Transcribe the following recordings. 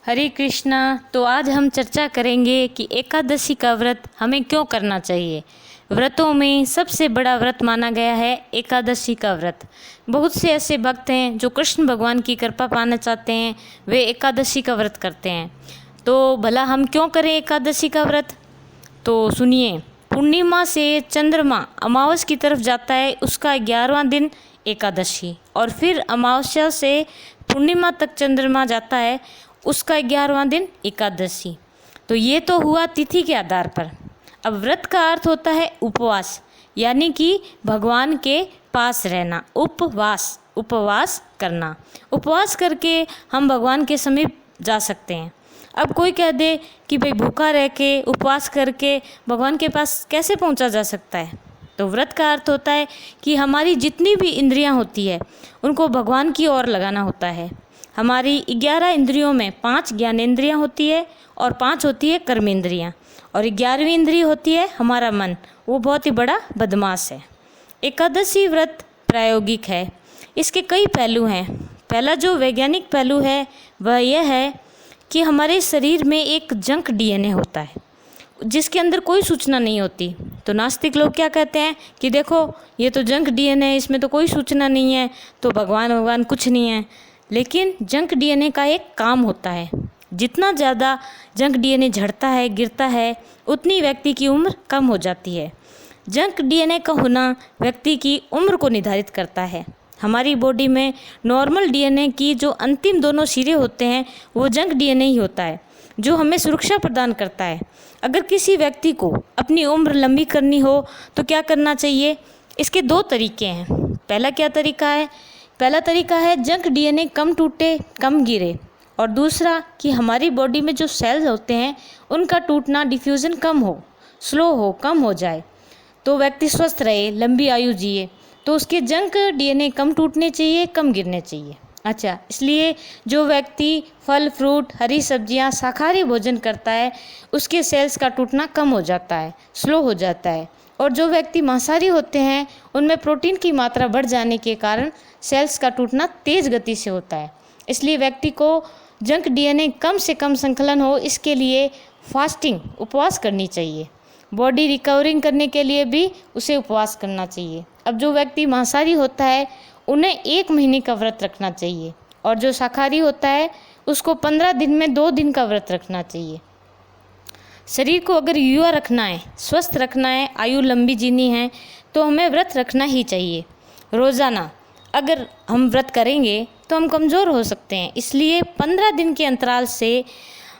हरे कृष्णा। तो आज हम चर्चा करेंगे कि एकादशी का व्रत हमें क्यों करना चाहिए। व्रतों में सबसे बड़ा व्रत माना गया है एकादशी का व्रत। बहुत से ऐसे भक्त हैं जो कृष्ण भगवान की कृपा पाना चाहते हैं, वे एकादशी का व्रत करते हैं। तो भला हम क्यों करें एकादशी का व्रत? तो सुनिए, पूर्णिमा से चंद्रमा अमावस की तरफ जाता है, उसका 11वां दिन एकादशी, और फिर अमावस्या से पूर्णिमा तक चंद्रमा जाता है, उसका 11वां दिन एकादशी। तो ये तो हुआ तिथि के आधार पर। अब व्रत का अर्थ होता है उपवास, यानी कि भगवान के पास रहना। उपवास करना। उपवास करके हम भगवान के समीप जा सकते हैं। अब कोई कह दे कि भाई भूखा रह के उपवास करके भगवान के पास कैसे पहुंचा जा सकता है? तो व्रत का अर्थ होता है कि हमारी जितनी भी इंद्रियां होती है उनको भगवान की ओर लगाना होता है। हमारी 11 इंद्रियों में 5 ज्ञानेंद्रियां होती है और 5 होती है कर्मेंद्रियां, और 11वीं इंद्रिय होती है हमारा मन। वो बहुत ही बड़ा बदमाश है। एकादशी व्रत प्रायोगिक है। इसके कई पहलू हैं। पहला जो वैज्ञानिक पहलू है वह यह है कि हमारे शरीर में एक जंक डीएनए होता है जिसके अंदर कोई सूचना नहीं होती। तो नास्तिक लोग क्या कहते हैं कि देखो ये तो जंक डीएनए है, इसमें तो कोई सूचना नहीं है, तो भगवान कुछ नहीं है। लेकिन जंक डीएनए का एक काम होता है। जितना ज़्यादा जंक डीएनए झड़ता है, गिरता है, उतनी व्यक्ति की उम्र कम हो जाती है। जंक डीएनए का होना व्यक्ति की उम्र को निर्धारित करता है। हमारी बॉडी में नॉर्मल डीएनए की जो अंतिम दोनों सिरे होते हैं वो जंक डीएनए ही होता है जो हमें सुरक्षा प्रदान करता है। अगर किसी व्यक्ति को अपनी उम्र लंबी करनी हो तो क्या करना चाहिए? इसके 2 तरीके हैं। पहला क्या तरीका है? पहला तरीका है जंक डीएनए कम टूटे, कम गिरे, और दूसरा कि हमारी बॉडी में जो सेल्स होते हैं उनका टूटना, डिफ्यूज़न कम हो, स्लो हो, कम हो जाए, तो व्यक्ति स्वस्थ रहे, लंबी आयु जिए। तो उसके जंक डीएनए कम टूटने चाहिए, कम गिरने चाहिए। अच्छा, इसलिए जो व्यक्ति फल फ्रूट, हरी सब्जियां, शाकाहारी भोजन करता है उसके सेल्स का टूटना कम हो जाता है, स्लो हो जाता है। और जो व्यक्ति मांसाहारी होते हैं उनमें प्रोटीन की मात्रा बढ़ जाने के कारण सेल्स का टूटना तेज़ गति से होता है। इसलिए व्यक्ति को जंक डीएनए कम से कम संकलन हो, इसके लिए फास्टिंग, उपवास करनी चाहिए। बॉडी रिकवरिंग करने के लिए भी उसे उपवास करना चाहिए। अब जो व्यक्ति मांसाहारी होता है उन्हें 1 महीने का व्रत रखना चाहिए, और जो शाकाहारी होता है उसको 15 दिन में 2 दिन का व्रत रखना चाहिए। शरीर को अगर युवा रखना है, स्वस्थ रखना है, आयु लंबी जीनी है, तो हमें व्रत रखना ही चाहिए रोज़ाना। अगर हम व्रत करेंगे तो हम कमज़ोर हो सकते हैं, इसलिए 15 दिन के अंतराल से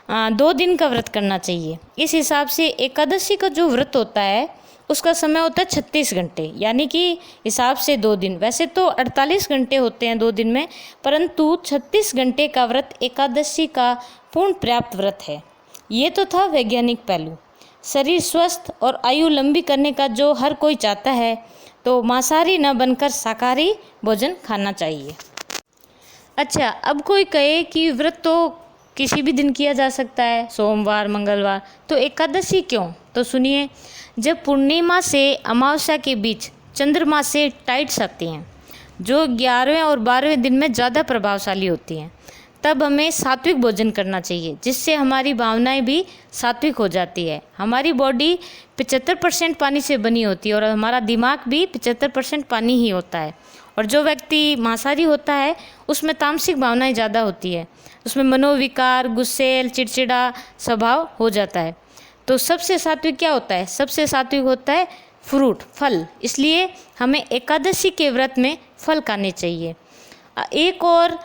2 दिन का व्रत करना चाहिए। इस हिसाब से एकादशी का जो व्रत होता है उसका समय होता है 36 घंटे, यानी कि हिसाब से 2 दिन। वैसे तो 48 घंटे होते हैं 2 दिन में, परंतु 36 घंटे का व्रत एकादशी का पूर्ण पर्याप्त व्रत है। ये तो था वैज्ञानिक पहलू। शरीर स्वस्थ और आयु लंबी करने का जो हर कोई चाहता है, तो मांसाहारी न बनकर शाकाहारी भोजन खाना चाहिए। अच्छा, अब कोई कहे कि व्रत तो किसी भी दिन किया जा सकता है, सोमवार, मंगलवार, तो एकादशी क्यों? तो सुनिए, जब पूर्णिमा से अमावस्या के बीच चंद्रमा से टाइट्स आती हैं जो 11वें और 12वें दिन में ज़्यादा प्रभावशाली होती हैं, तब हमें सात्विक भोजन करना चाहिए, जिससे हमारी भावनाएं भी सात्विक हो जाती है। हमारी बॉडी 75% पानी से बनी होती है और हमारा दिमाग भी 75% पानी ही होता है। और जो व्यक्ति मांसाहारी होता है उसमें तामसिक भावनाएं ज़्यादा होती है, उसमें मनोविकार, गुस्सेल, चिड़चिड़ा स्वभाव हो जाता है। तो सबसे सात्विक क्या होता है? सबसे सात्विक होता है फ्रूट, फल। इसलिए हमें एकादशी के व्रत में फल खाने चाहिए। एक और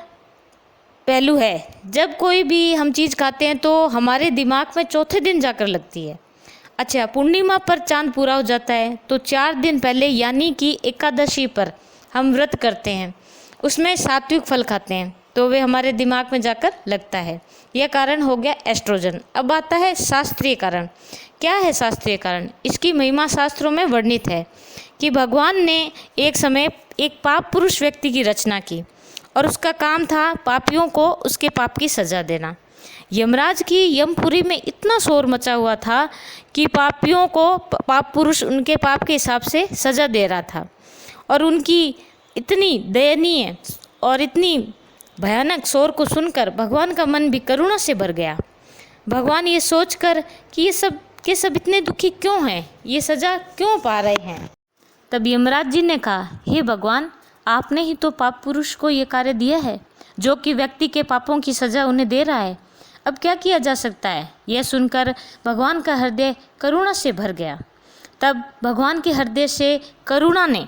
पहलू है, जब कोई भी हम चीज़ खाते हैं तो हमारे दिमाग में चौथे दिन जाकर लगती है। अच्छा, पूर्णिमा पर चांद पूरा हो जाता है तो 4 दिन पहले, यानी कि एकादशी पर हम व्रत करते हैं, उसमें सात्विक फल खाते हैं, तो वे हमारे दिमाग में जाकर लगता है। यह कारण हो गया एस्ट्रोजन। अब आता है शास्त्रीय कारण। क्या है शास्त्रीय कारण? इसकी महिमा शास्त्रों में वर्णित है कि भगवान ने एक समय एक पाप पुरुष व्यक्ति की रचना की, और उसका काम था पापियों को उसके पाप की सज़ा देना। यमराज की यमपुरी में इतना शोर मचा हुआ था कि पापियों को पाप पुरुष उनके पाप के हिसाब से सज़ा दे रहा था, और उनकी इतनी दयनीय और इतनी भयानक शोर को सुनकर भगवान का मन भी करुणा से भर गया। भगवान ये सोचकर कि ये सब इतने दुखी क्यों हैं, ये सज़ा क्यों पा रहे हैं। तब यमराज जी ने कहा, हे भगवान, आपने ही तो पाप पुरुष को ये कार्य दिया है जो कि व्यक्ति के पापों की सज़ा उन्हें दे रहा है। अब क्या किया जा सकता है। यह सुनकर भगवान का हृदय करुणा से भर गया। तब भगवान के हृदय से करुणा ने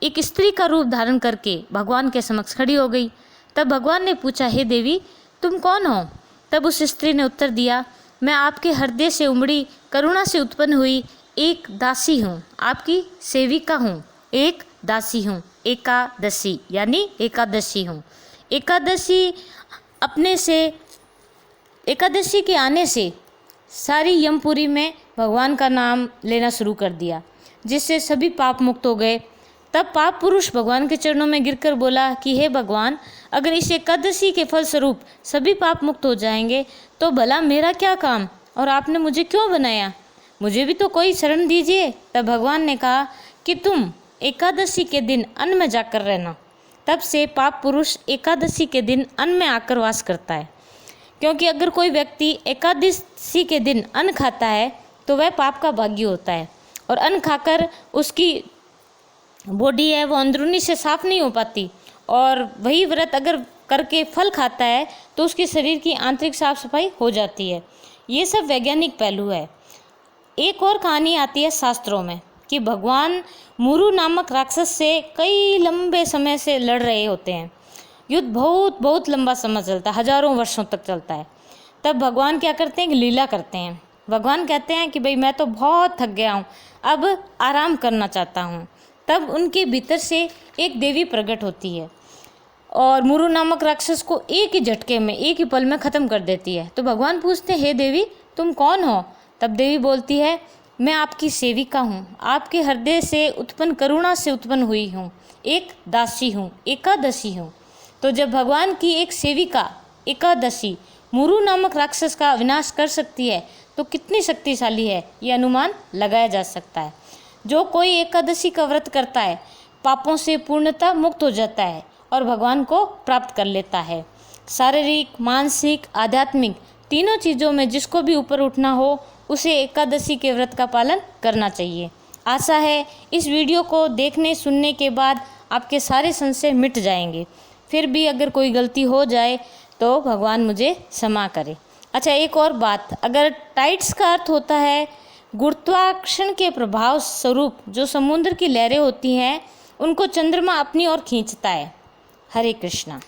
एक स्त्री का रूप धारण करके भगवान के समक्ष खड़ी हो गई। तब भगवान ने पूछा, हे देवी, तुम कौन हो। तब उस स्त्री ने उत्तर दिया, मैं आपके हृदय से उमड़ी करुणा से उत्पन्न हुई एक दासी हूँ, आपकी सेविका हूँ, एक दासी हूँ, एकादशी यानी एकादशी हूँ। एकादशी के आने से सारी यमपुरी में भगवान का नाम लेना शुरू कर दिया, जिससे सभी पाप मुक्त हो गए। तब पाप पुरुष भगवान के चरणों में गिरकर बोला कि हे भगवान, अगर इस एकादशी के फलस्वरूप सभी पाप मुक्त हो जाएंगे तो भला मेरा क्या काम, और आपने मुझे क्यों बनाया, मुझे भी तो कोई शरण दीजिए। तब भगवान ने कहा कि तुम एकादशी के दिन अन्न में जाकर रहना। तब से पाप पुरुष एकादशी के दिन अन्न में आकर वास करता है, क्योंकि अगर कोई व्यक्ति एकादशी के दिन अन्न खाता है तो वह पाप का भागी होता है, और अन्न खाकर उसकी बॉडी है वो अंदरूनी से साफ नहीं हो पाती, और वही व्रत अगर करके फल खाता है तो उसके शरीर की आंतरिक साफ सफाई हो जाती है। ये सब वैज्ञानिक पहलू है। एक और कहानी आती है शास्त्रों में कि भगवान मुरु नामक राक्षस से कई लंबे समय से लड़ रहे होते हैं। युद्ध बहुत लंबा समय चलता है, हजारों वर्षों तक चलता है। तब भगवान क्या करते हैं कि लीला करते हैं। भगवान कहते हैं कि भाई मैं तो बहुत थक गया हूँ, अब आराम करना चाहता हूँ। तब उनके भीतर से एक देवी प्रकट होती है और मुरु नामक राक्षस को एक ही झटके में, एक ही पल में ख़त्म कर देती है। तो भगवान पूछते हैं, हे देवी, तुम कौन हो। तब देवी बोलती है, मैं आपकी सेविका हूँ, आपके हृदय से उत्पन्न करुणा से उत्पन्न हुई हूँ, एक दासी हूँ, एकादशी हूँ। तो जब भगवान की एक सेविका एकादशी मुरु नामक राक्षस का विनाश कर सकती है तो कितनी शक्तिशाली है, ये अनुमान लगाया जा सकता है। जो कोई एकादशी का व्रत करता है पापों से पूर्णतः मुक्त हो जाता है और भगवान को प्राप्त कर लेता है। शारीरिक, मानसिक, आध्यात्मिक तीनों चीज़ों में जिसको भी ऊपर उठना हो उसे एकादशी के व्रत का पालन करना चाहिए। आशा है इस वीडियो को देखने सुनने के बाद आपके सारे संशय मिट जाएंगे। फिर भी अगर कोई गलती हो जाए तो भगवान मुझे क्षमा करे। अच्छा, एक और बात, अगर टाइड्स का अर्थ होता है गुरुत्वाकर्षण के प्रभाव स्वरूप जो समुद्र की लहरें होती हैं उनको चंद्रमा अपनी ओर खींचता है। हरे कृष्णा।